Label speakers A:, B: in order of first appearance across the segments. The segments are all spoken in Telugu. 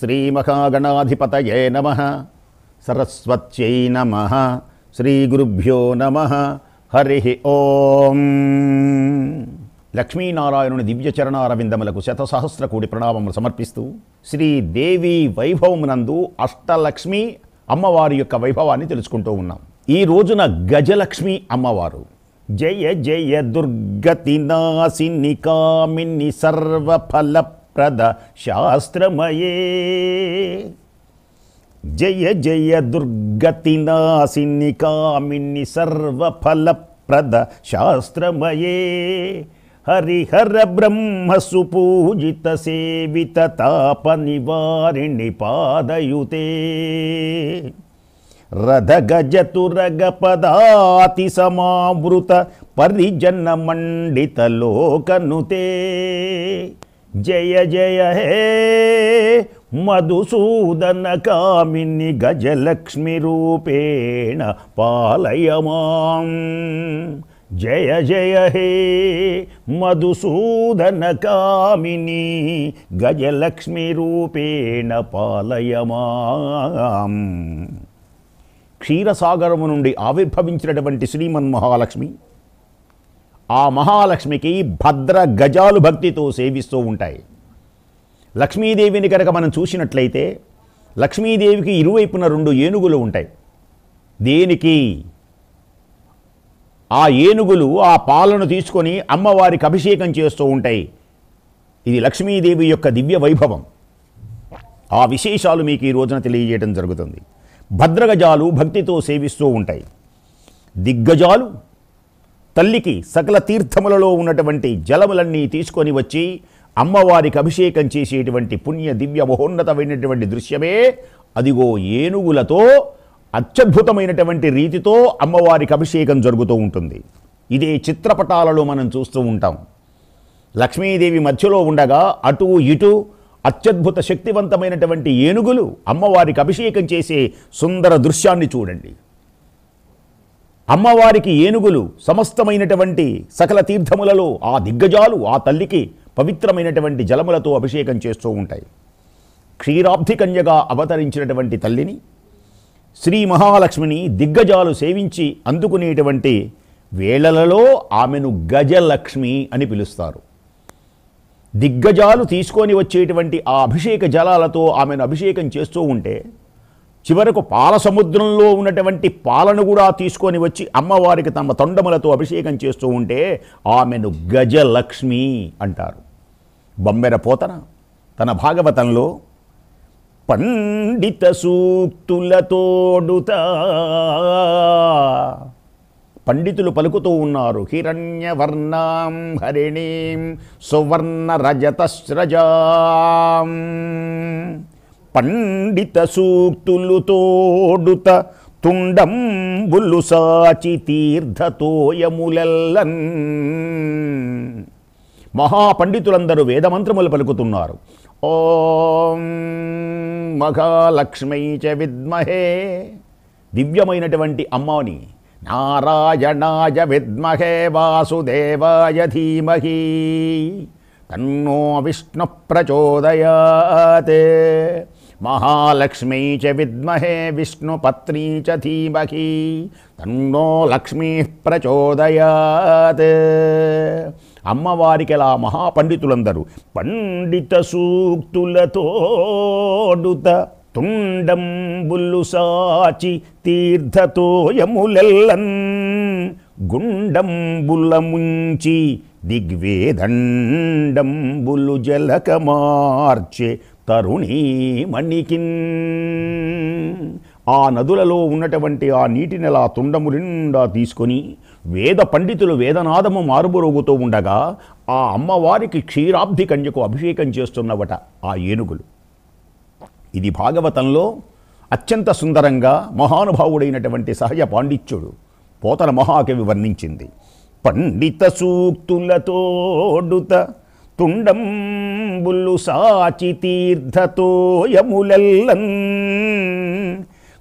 A: శ్రీమహాగణాధిపతయే నమః. సరస్వత్యై నమః. శ్రీగురుభ్యో నమః. హరి ఓం. లక్ష్మీనారాయణుని దివ్యచరణారవిందములకు శతసహస్ర కోటి ప్రణామములు సమర్పిస్తూ శ్రీదేవి వైభవమునందు అష్టలక్ష్మి అమ్మవారి యొక్క వైభవాన్ని తెలుసుకుంటూ ఉన్నాం. ఈ రోజున గజలక్ష్మి అమ్మవారు జయ జయ దుర్గతి నాశిని కామిని సర్వఫలప్రద శాస్త్రమయే. జయ జయ దుర్గతి నాశిని కామిని సర్వఫలప్రద శాస్త్రమయే. హరిహర బ్రహ్మ సుపూజిత సేవిత తాప నివారిణి పాదయుతే. రథ గజతురగ పదాతి సమావృత పరిజన మండిత లోకనుతే. జయ జయ హే మధుసూదన కామిని గజలక్ష్మి రూపేణ పాలయమాం. జయ జయ హే మధుసూదన కామిని గజలక్ష్మి రూపేణ పాలయమాం. క్షీరసాగరము నుండి ఆవిర్భవించినటువంటి శ్రీమన్మహాలక్ష్మి, ఆ మహాలక్ష్మికి భద్ర గజాలు భక్తితో సేవిస్తూ ఉంటాయి. లక్ష్మీదేవిని కనుక మనం చూసినట్లయితే లక్ష్మీదేవికి ఇరువైపున 2 ఏనుగులు ఉంటాయి. దేనికి? ఆ ఏనుగులు ఆ పాలను తీసుకొని అమ్మవారికి అభిషేకం చేస్తూ ఉంటాయి. ఇది లక్ష్మీదేవి యొక్క దివ్య వైభవం. ఆ విశేషాలు మీకు ఈ రోజున తెలియజేయడం జరుగుతుంది. భద్రగజాలు భక్తితో సేవిస్తూ ఉంటాయి. దిగ్గజాలు తల్లికి సకల తీర్థములలో ఉన్నటువంటి జలములన్నీ తీసుకొని వచ్చి అమ్మవారికి అభిషేకం చేసేటువంటి పుణ్య దివ్య మహోన్నతమైనటువంటి దృశ్యమే అదిగో ఏనుగులతో అత్యద్భుతమైనటువంటి రీతితో అమ్మవారికి అభిషేకం జరుగుతూ ఉంటుంది. ఇదే చిత్రపటాలలో మనం చూస్తూ ఉంటాం. లక్ష్మీదేవి మధ్యలో ఉండగా అటు ఇటు అత్యద్భుత శక్తివంతమైనటువంటి ఏనుగులు అమ్మవారికి అభిషేకం చేసే సుందర దృశ్యాన్ని చూడండి. అమ్మవారికి ఏనుగులు సమస్తమైనటువంటి సకల తీర్థములలో ఆ దిగ్గజాలు ఆ తల్లికి పవిత్రమైనటువంటి జలములతో అభిషేకం చేస్తూ ఉంటాయి. క్షీరాబ్ధి కన్యగా అవతరించినటువంటి తల్లిని శ్రీ మహాలక్ష్మిని దిగ్గజాలు సేవించి అందుకునేటువంటి వేళలలో ఆమెను గజలక్ష్మి అని పిలుస్తారు. దిగ్గజాలు తీసుకొని వచ్చేటువంటి ఆ అభిషేక జలాలతో ఆమెను అభిషేకం చేస్తూ ఉంటే చివరకు పాల సముద్రంలో ఉన్నటువంటి పాలను కూడా తీసుకొని వచ్చి అమ్మవారికి తమ తొండములతో అభిషేకం చేస్తూ ఉంటే ఆమెను గజలక్ష్మి అంటారు. బొమ్మెర పోతన తన భాగవతంలో పండిత సూక్తులతోడుతా పండితులు పలుకుతూ ఉన్నారు. హిరణ్యవర్ణాం హరిణీం సువర్ణ రజతస్రజాం. పండిత సూక్తులు తోడుత తుండంబులు సాచి తీర్థతోయములెల్లన్. మహాపండితులందరూ వేదమంత్రములు పలుకుతున్నారు. ఓం మహాలక్ష్మై చ విద్మహే, దివ్యమైనటువంటి అమ్మని నారాయణాయ విద్మహే వాసుదేవాయ ధీమహి తన్నో విష్ణు ప్రచోదయాత్. మహాలక్ష్మీ చ విద్మహే విష్ణుపత్నీ చ ధీమహి తన్నో లక్ష్మీ ప్రచోదయాత్. అమ్మవారికి అలా మహాపండితులందరూ పండిత సూక్తులతోడుత తుండంబులు సాచి తీర్థతోయములెల్లన్. గుండంబుల ముంచి దిగ్వేదండంబులు జలకమార్చే తరుణీమణికిన్. ఆ నదులలో ఉన్నటువంటి ఆ నీటిని అలా తుండము నిండా తీసుకొని వేద పండితులు వేదనాదము మారుబురోగుతూ ఉండగా ఆ అమ్మవారికి క్షీరాబ్ధి కన్యకు అభిషేకం చేస్తున్నవట ఆ ఏనుగులు. ఇది భాగవతంలో అత్యంత సుందరంగా మహానుభావుడైనటువంటి సహజ పాండిత్యుడు పోతన మహాకవి వర్ణించింది. పండిత సూక్తులతోడుత తుండంబులు సాచి తీర్థతోయములెల్లన్.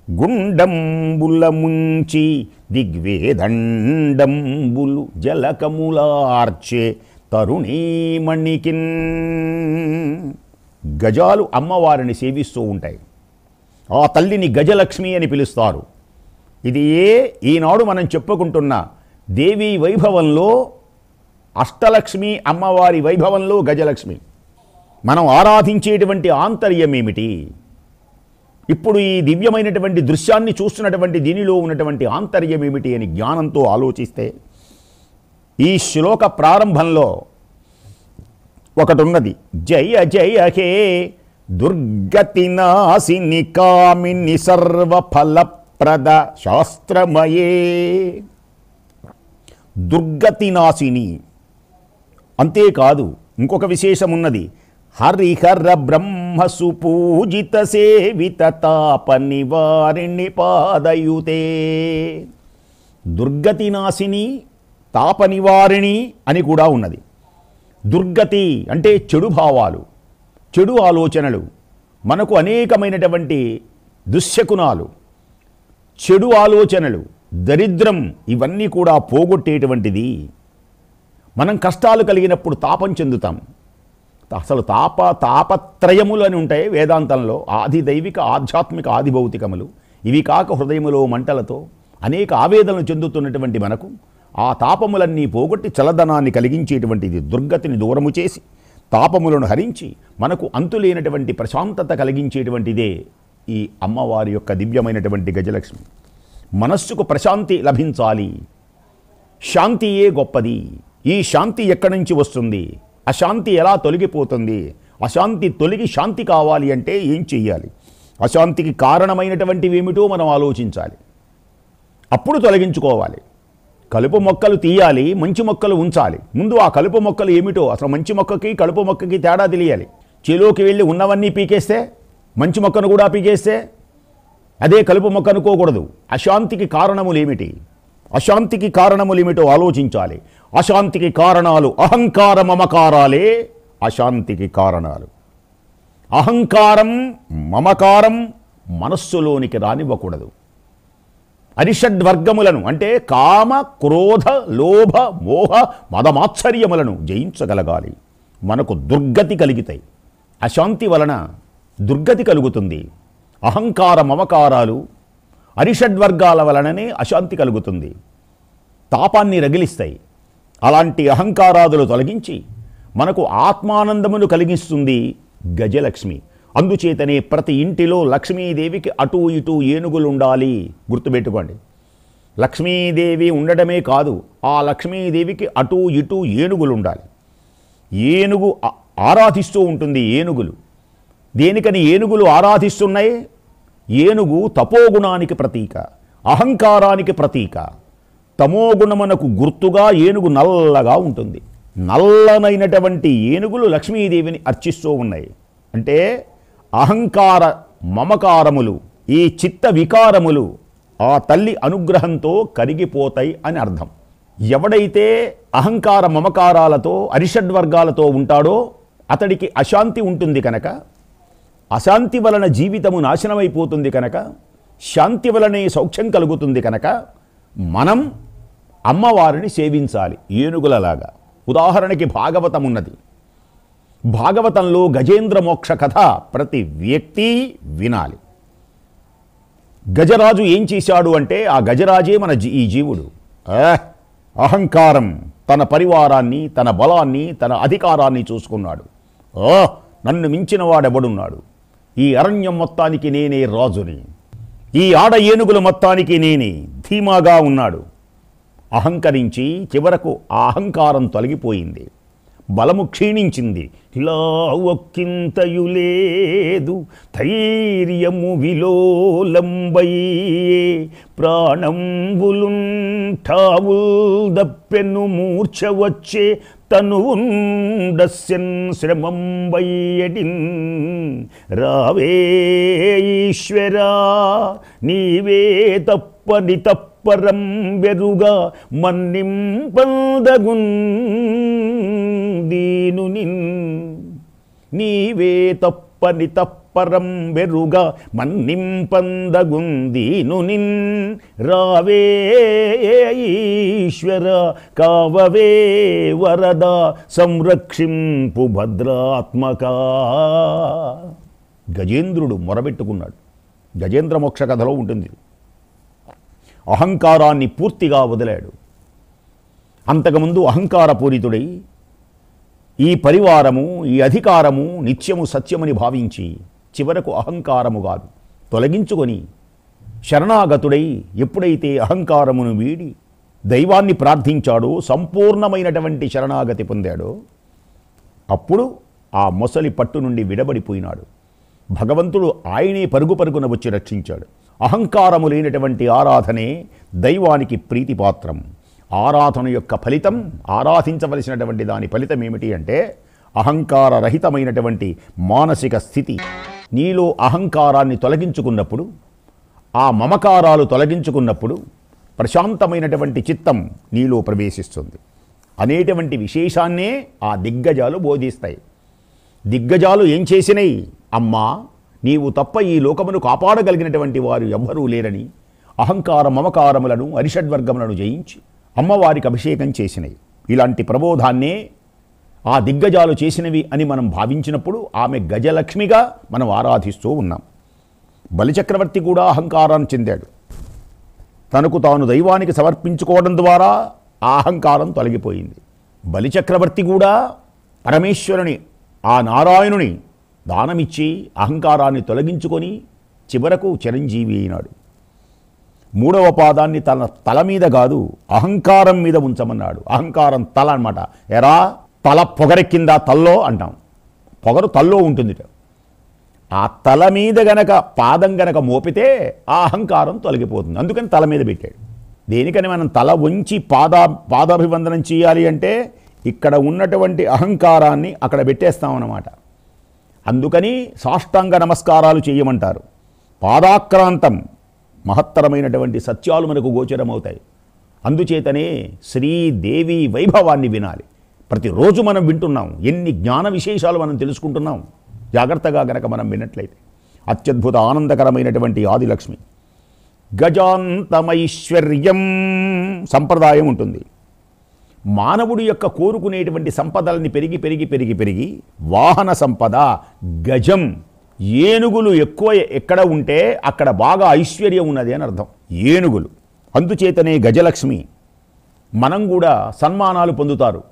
A: గుండంబుల ముంచి దిగ్వేదండంబులు జలకములార్చే తరుణీమణికిన్. గజాలు అమ్మవారిని సేవిస్తూ ఉంటాయి. ఆ తల్లిని గజలక్ష్మి అని పిలుస్తారు. ఇది ఈనాడు మనం చెప్పుకుంటున్న దేవీ వైభవంలో అష్టలక్ష్మి, అమ్మవారి వైభవంలో గజలక్ష్మి. మనం ఆరాధించేటువంటి ఆంతర్యం ఏమిటి? ఇప్పుడు ఈ దివ్యమైనటువంటి దృశ్యాన్ని చూస్తున్నటువంటి దీనిలో ఉన్నటువంటి ఆంతర్యం ఏమిటి అని జ్ఞానంతో ఆలోచిస్తే ఈ శ్లోక ప్రారంభంలో ఒకటి ఉన్నది. జయ జయ హే దుర్గతి నాశిని కామిని సర్వఫలప్రద శాస్త్రమయే. దుర్గతి నాశిని. అంతేకాదు, ఇంకొక విశేషం ఉన్నది. హరిహర బ్రహ్మ సుపూజిత సేవిత తాప నివారిణి పాదయుతే. దుర్గతి నాశిని, తాప నివారిణి అని కూడా ఉన్నది. దుర్గతి అంటే చెడు భావాలు, చెడు ఆలోచనలు, మనకు అనేకమైనటువంటి దుశ్శకునాలు, చెడు ఆలోచనలు, దరిద్రం, ఇవన్నీ కూడా పోగొట్టేటువంటిది. మనం కష్టాలు కలిగినప్పుడు తాపం చెందుతాం. అసలు తాపత్రయములు అని ఉంటాయి వేదాంతంలో. ఆది దైవిక, ఆధ్యాత్మిక, ఆది భౌతికములు. ఇవి కాక హృదయములో మంటలతో అనేక ఆవేదనలు చెందుతున్నటువంటి మనకు ఆ తాపములన్నీ పోగొట్టి చల్లదనాన్ని కలిగించేటువంటిది. దుర్గతిని దూరము చేసి తాపములను హరించి మనకు అంతులేనటువంటి ప్రశాంతత కలిగించేటువంటిదే ఈ అమ్మవారి యొక్క దివ్యమైనటువంటి గజలక్ష్మి. మనస్సుకు ప్రశాంతి లభించాలి. శాంతియే గొప్పది. ఈ శాంతి ఎక్కడి నుంచి వస్తుంది? అశాంతి ఎలా తొలగిపోతుంది? అశాంతి తొలగి శాంతి కావాలి అంటే ఏం చెయ్యాలి? అశాంతికి కారణమైనటువంటివి ఏమిటో మనం ఆలోచించాలి. అప్పుడు తొలగించుకోవాలి. కలుపు మొక్కలు తీయాలి, మంచి మొక్కలు ఉంచాలి. ముందు ఆ కలుపు మొక్కలు ఏమిటో, అసలు మంచి మొక్కకి కలుపు మొక్కకి తేడా తెలియాలి. చేలోకి వెళ్ళి ఉన్నవన్నీ పీకేస్తే, మంచి మొక్కను కూడా పీకేస్తే అదే కలుపు మొక్క అనుకోకూడదు. అశాంతికి కారణములేమిటి? అశాంతికి కారణములేమిటో ఆలోచించాలి. అశాంతికి కారణాలు అహంకార మమకారాలే అశాంతికి కారణాలు. అహంకారం, మమకారం మనస్సులోనికి రానివ్వకూడదు. అరిషడ్వర్గములను అంటే కామ, క్రోధ, లోభ, మోహ, మదమాత్సర్యములను జయించగలగాలి. మనకు దుర్గతి కలుగుతాయి. అశాంతి వలన దుర్గతి కలుగుతుంది. అహంకార మమకారాలు, అరిషడ్వర్గాల వలననే అశాంతి కలుగుతుంది. తాపాన్ని రగిలిస్తాయి. అలాంటి అహంకారాదులు తొలగించి మనకు ఆత్మానందమును కలిగిస్తుంది గజలక్ష్మి. అందుచేతనే ప్రతి ఇంటిలో లక్ష్మీదేవికి అటూ ఇటూ ఏనుగులు ఉండాలి. గుర్తుపెట్టుకోండి. లక్ష్మీదేవి ఉండడమే కాదు, ఆ లక్ష్మీదేవికి అటూ ఇటూ ఏనుగులు ఉండాలి. ఏనుగు ఆరాధిస్తూ ఉంటుంది. ఏనుగులు దేనికని ఏనుగులు ఆరాధిస్తున్నాయి? ఏనుగు తపోగుణానికి ప్రతీక, అహంకారానికి ప్రతీక. తమోగుణమునకు గుర్తుగా ఏనుగు నల్లగా ఉంటుంది. నల్లనైనటువంటి ఏనుగులు లక్ష్మీదేవిని అర్చిస్తూ ఉన్నాయి. అంటే అహంకార మమకారములు, ఈ చిత్త వికారములు ఆ తల్లి అనుగ్రహంతో కరిగిపోతాయి అని అర్థం. ఎవడైతే అహంకార మమకారాలతో, అరిషడ్వర్గాలతో ఉంటాడో అతడికి అశాంతి ఉంటుంది కనుక, అశాంతి వలన జీవితము నాశనమైపోతుంది కనుక, శాంతి వలనే సౌఖ్యం కలుగుతుంది కనుక మనం అమ్మవారిని సేవించాలి ఏనుగులలాగా. ఉదాహరణకి భాగవతం ఉన్నది. భాగవతంలో గజేంద్ర మోక్ష కథ ప్రతి వ్యక్తి వినాలి. గజరాజు ఏం చేశాడు అంటే, ఆ గజరాజే మన ఈ జీవుడు. అహంకారం, తన పరివారాన్ని, తన బలాన్ని, తన అధికారాన్ని చూసుకున్నాడు. నన్ను మించిన వాడెవడున్నాడు? ఈ అరణ్యం మొత్తానికి నేనే రాజుని, ఈ ఆడ ఏనుగుల మొత్తానికి నేనే ధీమాగా ఉన్నాడు. అహంకరించి చివరకు ఆ అహంకారం తొలగిపోయింది. బలము క్షీణించింది. ఇలా ఒక్కింతయులేదు ధైర్యము విలోలంబయ్యే ప్రాణంబులుంఠావు దప్పెను మూర్ఛ వచ్చే తనువుండస్యన్ శ్రమంబయ్యడిన్. రావే ఈశ్వరా నీవే తప్పని తప్పరం వెరుగా మన్నింపదగున్ దీనునిన్. నీవే తప్పని తప్ప పరం వెరుగా మన్నింపందగుందీను నిన్ రావే ఈశ్వర కావవే వరద సంరక్షింపు భద్రాత్మక. గజేంద్రుడు మొరబెట్టుకున్నాడు. గజేంద్ర మోక్ష కథలో ఉంటుంది. అహంకారాన్ని పూర్తిగా వదిలాడు. అంతకుముందు అహంకారపూరితుడై ఈ పరివారము, ఈ అధికారము నిత్యము సత్యమని భావించి చివరకు అహంకారము కాదు తొలగించుకొని శరణాగతుడై ఎప్పుడైతే అహంకారమును వీడి దైవాన్ని ప్రార్థించాడో, సంపూర్ణమైనటువంటి శరణాగతి పొందాడో, అప్పుడు ఆ మొసలి పట్టు నుండి విడబడిపోయినాడు. భగవంతుడు ఆయనే పరుగు పరుగున వచ్చి రక్షించాడు. అహంకారము లేనటువంటి ఆరాధనే దైవానికి ప్రీతిపాత్రం. ఆరాధన యొక్క ఫలితం, ఆరాధించవలసినటువంటి దాని ఫలితం ఏమిటి అంటే అహంకార రహితమైనటువంటి మానసిక స్థితి. నీలో అహంకారాన్ని తొలగించుకున్నప్పుడు, ఆ మమకారాలు తొలగించుకున్నప్పుడు ప్రశాంతమైనటువంటి చిత్తం నీలో ప్రవేశిస్తుంది అనేటువంటి విశేషాన్నే ఆ దిగ్గజాలు బోధిస్తాయి. దిగ్గజాలు ఏం చేసినాయి? అమ్మా, నీవు తప్ప ఈ లోకమును కాపాడగలిగినటువంటి వారు ఎవ్వరూ లేరని అహంకార మమకారములను అరిషడ్వర్గములను జయించి అమ్మవారికి అభిషేకం చేసినవి. ఇలాంటి ప్రబోధాన్నే ఆ దిగ్గజాలు చేసినవి అని మనం భావించినప్పుడు ఆమె గజలక్ష్మిగా మనం ఆరాధిస్తూ ఉన్నాం. బలిచక్రవర్తి కూడా అహంకారాన్ని చెందాడు. తనకు తాను దైవానికి సమర్పించుకోవడం ద్వారా ఆ అహంకారం తొలగిపోయింది. బలిచక్రవర్తి కూడా పరమేశ్వరుని, ఆ నారాయణుని దానమిచ్చి అహంకారాన్ని తొలగించుకొని చివరకు చిరంజీవి అయినాడు. మూడవ పాదాన్ని తన తల మీద కాదు అహంకారం మీద ఉంచమన్నాడు. అహంకారం తల అన్నమాట. ఎరా తల పొగరెక్కిందా తల్లో అంటాం. పొగరు తల్లో ఉంటుంది. ఆ తల మీద గనక పాదం గనక మోపితే ఆ అహంకారం తొలగిపోతుంది. అందుకని తల మీద పెట్టాడు. దేనికని మనం తల ఉంచి పాదాభివందనం చేయాలి అంటే ఇక్కడ ఉన్నటువంటి అహంకారాన్ని అక్కడ పెట్టేస్తామన్నమాట. అందుకని సాష్టాంగ నమస్కారాలు చేయమంటారు. పాదాక్రాంతం మహత్తరమైనటువంటి సత్యాలు మనకు గోచరమవుతాయి. అందుచేతనే శ్రీదేవి వైభవాన్ని వినాలి. ప్రతిరోజు మనం వింటున్నాం. ఎన్ని జ్ఞాన విశేషాలు మనం తెలుసుకుంటున్నాం జాగ్రత్తగా గనక మనం విన్నట్లయితే. అత్యద్భుత ఆనందకరమైనటువంటి ఆదిలక్ష్మి. గజాంతమైశ్వర్యం సంప్రదాయం ఉంటుంది. మానవుడి యొక్క కోరుకునేటువంటి సంపదలని పెరిగి పెరిగి పెరిగి పెరిగి వాహన సంపద గజం, ఏనుగులు ఎక్కువ ఎక్కడ ఉంటే అక్కడ బాగా ఐశ్వర్యం ఉన్నది అని అర్థం. ఏనుగులు. అందుచేతనే గజలక్ష్మి. మనం కూడా సన్మానాలు పొందుతారు.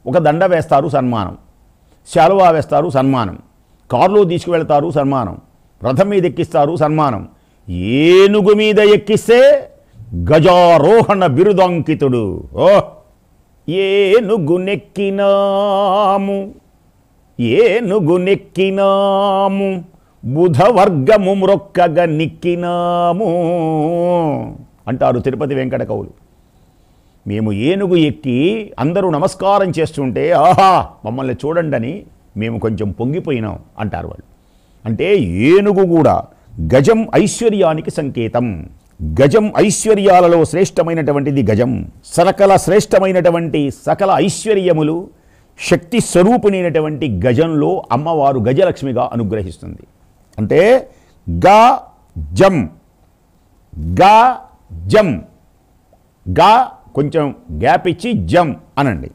A: ఒక దండ వేస్తారు, సన్మానం. శాలువా వేస్తారు, సన్మానం. కారులో తీసుకువెళ్తారు, సన్మానం. రథం మీద ఎక్కిస్తారు, సన్మానం. ఏనుగు మీద ఎక్కిస్తే గజారోహణ బిరుదాంకితుడు. ఏనుగు నెక్కినాము, ఏనుగు నెక్కినాము, బుధవర్గము మ్రొక్కగ నిక్కినాము అంటారు తిరుపతి వెంకట కవులు. మేము ఏనుగు ఎక్కి అందరూ నమస్కారం చేస్తుంటే ఆహా మమ్మల్ని చూడండి మేము కొంచెం పొంగిపోయినాం అంటారు వాళ్ళు. అంటే ఏనుగు కూడా గజం ఐశ్వర్యానికి సంకేతం. గజం ఐశ్వర్యాలలో శ్రేష్టమైనటువంటిది గజం. సకల శ్రేష్టమైనటువంటి సకల ఐశ్వర్యములు శక్తి స్వరూపిణైనటువంటి గజంలో అమ్మవారు గజలక్ష్మిగా అనుగ్రహిస్తుంది. అంటే గా జం, గా జం, గా కొంచెం గ్యాప్ ఇచ్చి జం అనండి.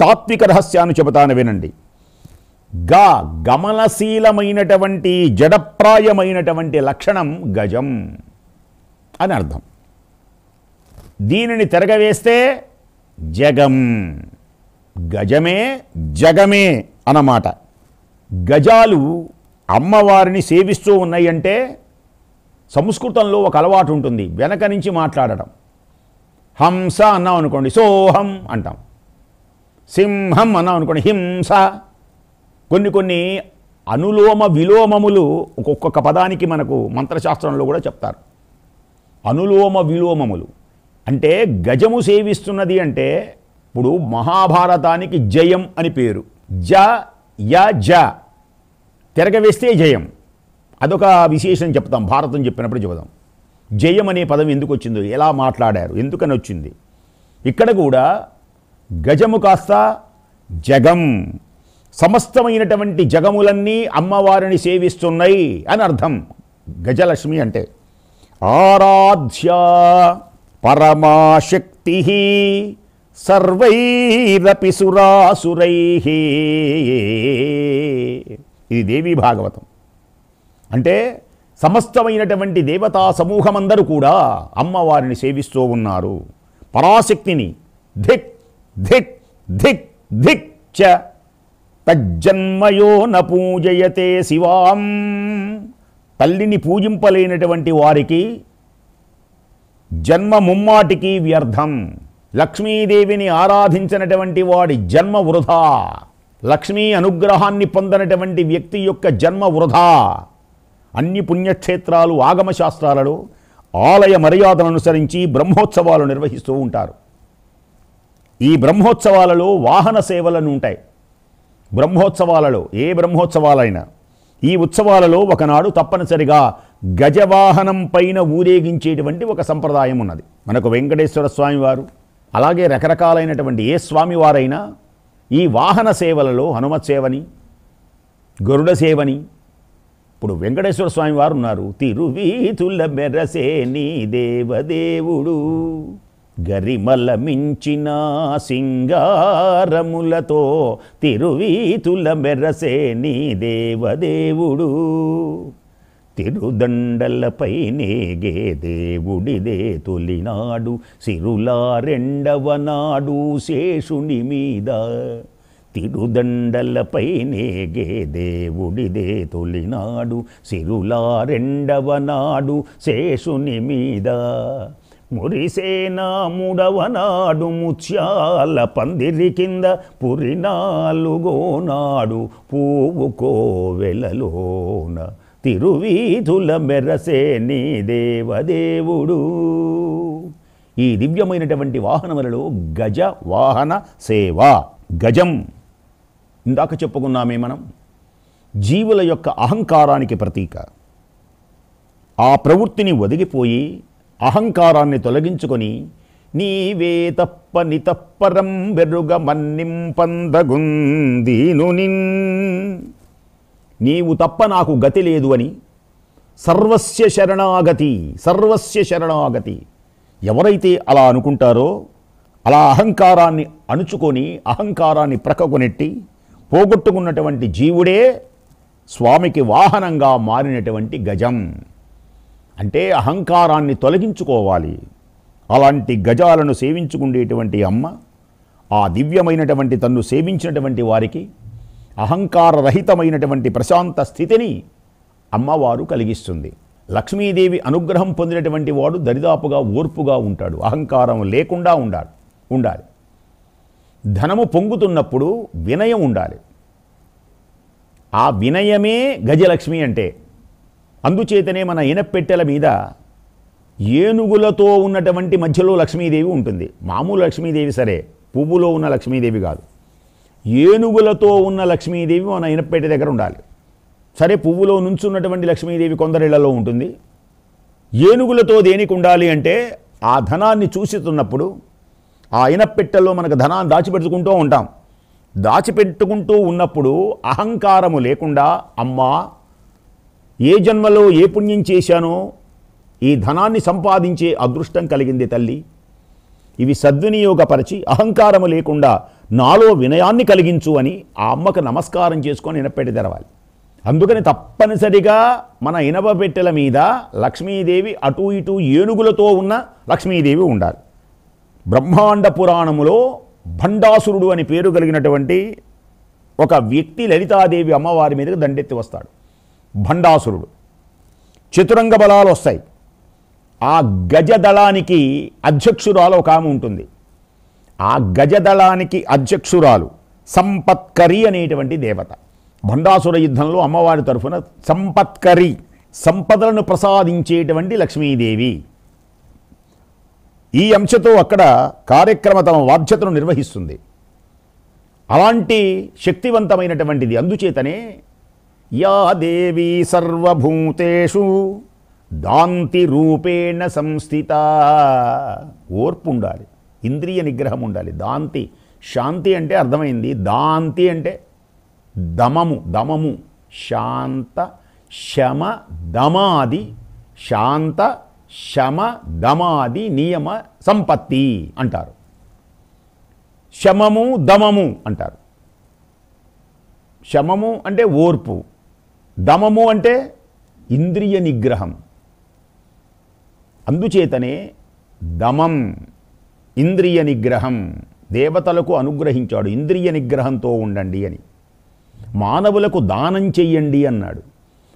A: తాత్విక రహస్యాన్ని చెబుతాను వినండి. గా గమనశీలమైనటువంటి జడప్రాయమైనటువంటి లక్షణం గజం అని అర్థం. దీనిని తిరగవేస్తే జగం. గజమే జగమే అన్నమాట. గజాలు అమ్మవారిని సేవిస్తూ ఉన్నాయంటే సంస్కృతంలో ఒక అలవాటు ఉంటుంది, వెనక నుంచి మాట్లాడటం. హంస అన్నాం అనుకోండి సోహం అంటాం. సింహం అన్నాం అనుకోండి హింస. కొన్ని కొన్ని అనులోమ విలోమములు ఒక్కొక్క పదానికి మనకు మంత్రశాస్త్రంలో కూడా చెప్తారు. అనులోమ విలోమములు అంటే గజము సేవిస్తున్నది అంటే ఇప్పుడు మహాభారతానికి జయం అని పేరు. జ య జ తిరగవేస్తే జయం. అదొక విశేషం చెప్తాం, భారతం చెప్పినప్పుడు చెబుదాం. జయం అనే పదం ఎందుకు వచ్చిందో, ఎలా మాట్లాడారు, ఎందుకని వచ్చింది. ఇక్కడ కూడా గజము కాస్త జగం. సమస్తమైనటువంటి జగములన్నీ అమ్మవారిని సేవిస్తున్నాయి అని అర్థం. గజలక్ష్మి అంటే ఆరాధ్య పరమాశక్తి సర్వైరపి సురాసురై. ఇది దేవీ భాగవతం. అంటే సమస్తమైనటువంటి దేవతా సమూహమందరూ కూడా అమ్మవారిని సేవిస్తూ ఉన్నారు. పరాశక్తిని ధిక్ ధిక్ ధిక్ ధిక్ చ తజ్జన్మయో న పూజయతే శివాం. తల్లిని పూజింపలేనటువంటి వారికి జన్మ ముమ్మాటికి వ్యర్థం. లక్ష్మీదేవిని ఆరాధించినటువంటి వాడి జన్మ వృధా. లక్ష్మీ అనుగ్రహాన్ని పొందనటువంటి వ్యక్తి యొక్క జన్మ వృధా. అన్ని పుణ్యక్షేత్రాలు ఆగమశాస్త్రాలలో ఆలయ మర్యాదలను అనుసరించి బ్రహ్మోత్సవాలు నిర్వహిస్తూ ఉంటారు. ఈ బ్రహ్మోత్సవాలలో వాహన సేవలను ఉంటాయి. బ్రహ్మోత్సవాలలో ఏ బ్రహ్మోత్సవాలైనా ఈ ఉత్సవాలలో ఒకనాడు తప్పనిసరిగా గజవాహనం పైన ఊరేగించేటువంటి ఒక సంప్రదాయం ఉన్నది. మనకు వెంకటేశ్వర స్వామి వారు, అలాగే రకరకాలైనటువంటి ఏ స్వామివారైనా ఈ వాహన సేవలలో హనుమత్ సేవని, గరుడ సేవని. ఇప్పుడు వెంకటేశ్వర స్వామి వారు ఉన్నారు. తిరువీతుల మెరసే నీ దేవదేవుడు, గరిమల మించిన సింగారములతో తిరువీతుల మెరసే నీ దేవదేవుడు, తిరుదండలపై నేగే దేవుడిదే తొలినాడు, సిరులా రెండవ నాడు శేషుని మీద. తిరుదండలపై నేగే దేవుడిదే తొలినాడు, సిరులా రెండవ నాడు శేషుని మీద. మురిసేనా మూడవ నాడు ముత్యాల పందిరి కింద, పురినాలుగో నాడు పువ్వు కోవెలలోన, తిరువీధుల మెరసే నీ దేవదేవుడు. ఈ దివ్యమైనటువంటి వాహనములలో గజ వాహన సేవ. గజం ఇందాక చెప్పుకున్నామే మనం, జీవుల యొక్క అహంకారానికి ప్రతీక. ఆ ప్రవృత్తిని ఒదిగిపోయి అహంకారాన్ని తొలగించుకొని నీవే తప్ప నితప్పరం వెరుగ మన్నింపందగుందీను నిన్. నీవు తప్ప నాకు గతి లేదు అని సర్వస్య శరణాగతి, సర్వస్య శరణాగతి. ఎవరైతే అలా అనుకుంటారో, అలా అహంకారాన్ని అణుచుకొని అహంకారాన్ని ప్రక్కకొనెట్టి పోగొట్టుకున్నటువంటి జీవుడే స్వామికి వాహనంగా మారినటువంటి గజం. అంటే అహంకారాన్ని తొలగించుకోవాలి. అలాంటి గజాలను సేవించుకునేటువంటి అమ్మ ఆ దివ్యమైనటువంటి తన్ను సేవించినటువంటి వారికి అహంకారరహితమైనటువంటి ప్రశాంత స్థితిని అమ్మవారు కలిగిస్తుంది. లక్ష్మీదేవి అనుగ్రహం పొందినటువంటి వాడు దరిదాపుగా ఓర్పుగా ఉంటాడు, అహంకారం లేకుండా ఉండాలి. ధనము పొంగుతున్నప్పుడు వినయం ఉండాలి. ఆ వినయమే గజలక్ష్మి అంటే. అందుచేతనే మన ఇనపెట్టెల మీద ఏనుగులతో ఉన్నటువంటి మధ్యలో లక్ష్మీదేవి ఉంటుంది. మామూలు లక్ష్మీదేవి సరే, పువ్వులో ఉన్న లక్ష్మీదేవి కాదు. ఏనుగులతో ఉన్న లక్ష్మీదేవి మన ఇనపెట్టె దగ్గర ఉండాలి. సరే, పువ్వులో నుంచున్నటువంటి లక్ష్మీదేవి కొందరిళ్లలో ఉంటుంది. ఏనుగులతో దేనికి ఉండాలి అంటే ఆ ధనాన్ని చూస్తున్నప్పుడు ఆ ఇనపెట్టెల్లో మనకు ధనాన్ని దాచిపెట్టుకుంటూ ఉంటాం. దాచిపెట్టుకుంటూ ఉన్నప్పుడు అహంకారము లేకుండా, అమ్మా ఏ జన్మలో ఏ పుణ్యం చేశానో ఈ ధనాన్ని సంపాదించే అదృష్టం కలిగింది తల్లి, ఇవి సద్వినియోగపరిచి అహంకారము లేకుండా నాలో వినయాన్ని కలిగించు అని ఆ అమ్మకు నమస్కారం చేసుకొని ఇనపెట్టె తెరవాలి. అందుకని తప్పనిసరిగా మన ఇనపపెట్టెల మీద లక్ష్మీదేవి అటు ఇటు ఏనుగులతో ఉన్న లక్ష్మీదేవి ఉండాలి. బ్రహ్మాండ పురాణములో భండాసురుడు అని పేరు కలిగినటువంటి ఒక వ్యక్తి లలితాదేవి అమ్మవారి మీదకి దండెత్తి వస్తాడు. భండాసురుడు. చతురంగ బలాలు వస్తాయి. ఆ గజదళానికి అధ్యక్షురాలు ఒక ఆమె ఉంటుంది. ఆ గజదళానికి అధ్యక్షురాలు సంపత్కరి అనేటువంటి దేవత. భండాసుర యుద్ధంలో అమ్మవారి తరఫున సంపత్కరి, సంపదలను ప్రసాదించేటువంటి లక్ష్మీదేవి. ఈ అంశతో అక్కడ కార్యక్రమ తమ బాధ్యతను నిర్వహిస్తుంది. అలాంటి శక్తివంతమైనటువంటిది. అందుచేతనే యా దేవీ సర్వభూతేషు దాంతి రూపేణ సంస్థిత. ఓర్పు ఉండాలి, ఇంద్రియ నిగ్రహం ఉండాలి. దాంతి, శాంతి అంటే అర్థమైంది. దాంతి అంటే దమము దమము శాంత శమ దమాది శాంత శమ దమాది నియమ సంపత్తి అంటారు. శమము దమము అంటారు. శమము అంటే ఓర్పు, దమము అంటే ఇంద్రియ నిగ్రహం. అందుచేతనే దమం ఇంద్రియ నిగ్రహం దేవతలకు అనుగ్రహించాడు. ఇంద్రియ నిగ్రహంతో ఉండండి అని. మానవులకు దానం చెయ్యండి అన్నాడు.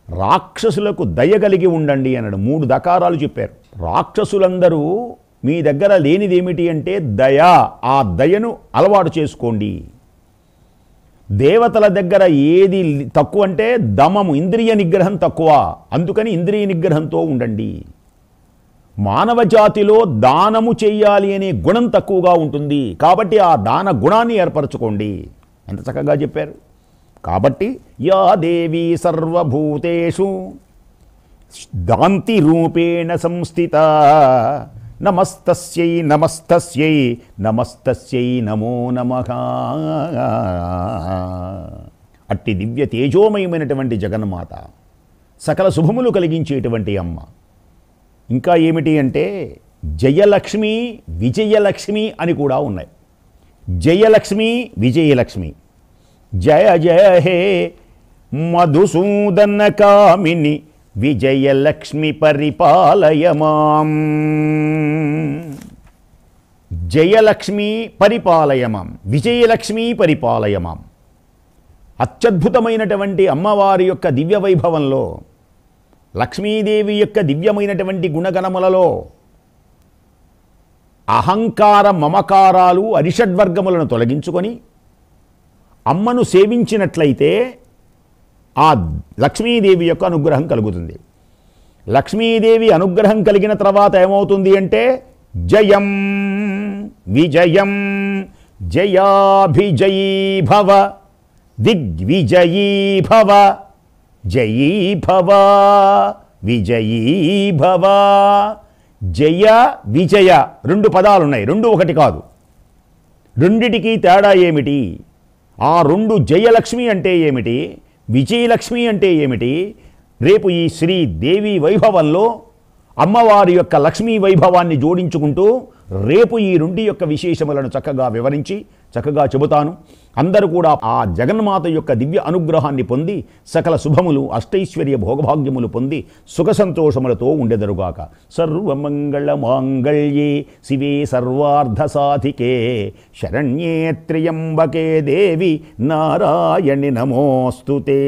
A: రాక్షసులకు దయ కలిగి ఉండండి అన్నాడు. 3 దకారాలు చెప్పారు. రాక్షసులందరూ మీ దగ్గర లేనిదేమిటి అంటే దయ. ఆ దయను అలవాటు చేసుకోండి. దేవతల దగ్గర ఏది తక్కువ అంటే దమము, ఇంద్రియ నిగ్రహం తక్కువ. అందుకని ఇంద్రియ నిగ్రహంతో ఉండండి. మానవ జాతిలో దానము చెయ్యాలి అనే గుణం తక్కువగా ఉంటుంది. కాబట్టి ఆ దాన గుణాన్ని ఏర్పరచుకోండి. ఎంత చక్కగా చెప్పారు. కాబట్టి యా దేవీ సర్వభూతేషు దాంతి రూపేణ సంస్థిత నమస్తస్యై నమస్తస్యై నమస్తస్యై నమో నమః. అట్టి దివ్య తేజోమయమైనటువంటి జగన్మాత, సకల శుభములు కలిగించేటువంటి అమ్మ. ఇంకా ఏమిటి అంటే జయలక్ష్మి, విజయలక్ష్మి అని కూడా ఉన్నాయి. జయలక్ష్మి, విజయలక్ష్మి. జయ జయ హే మధుసూదన కామిని విజయలక్ష్మి పరిపాలయ మాం. జయలక్ష్మి పరిపాలయ మాం, విజయలక్ష్మి పరిపాలయ మాం. అత్యద్భుతమైనటువంటి అమ్మవారి యొక్క దివ్య వైభవంలో, లక్ష్మీదేవి యొక్క దివ్యమైనటువంటి గుణగణములలో అహంకార మమకారాలు అరిషడ్వర్గములను తొలగించుకొని అమ్మను సేవించినట్లయితే ఆ లక్ష్మీదేవి యొక్క అనుగ్రహం కలుగుతుంది. లక్ష్మీదేవి అనుగ్రహం కలిగిన తర్వాత ఏమవుతుంది అంటే జయం విజయం జయాభిజయీ భవ దిగ్విజయీ భవ జయీ భవ విజయీ భవ. జయ విజయ 2 పదాలు ఉన్నాయి. 2 ఒకటి కాదు. రెండిటికి తేడా ఏమిటి? ఆ 2 జయలక్ష్మి అంటే ఏమిటి, విజయలక్ష్మి అంటే ఏమిటి? రేపు ఈ శ్రీదేవి వైభవంలో అమ్మవారి యొక్క లక్ష్మీ వైభవాన్ని జోడించుకుంటూ రేపు ఈ 2 యొక్క విశేషములను చక్కగా వివరించి చక్కగా చెబుతాను. అందరూ కూడా ఆ జగన్మాత యొక్క దివ్య అనుగ్రహాన్ని పొంది సకల శుభములు అష్టైశ్వర్య భోగభాగ్యములు పొంది సుఖ సంతోషములతో ఉండెదరుగాక. సర్వమంగళ మాంగళ్యే శివే సర్వార్థ సాధికే శరణ్యే త్ర్యంబకే దేవి నారాయణి నమోస్తుతే.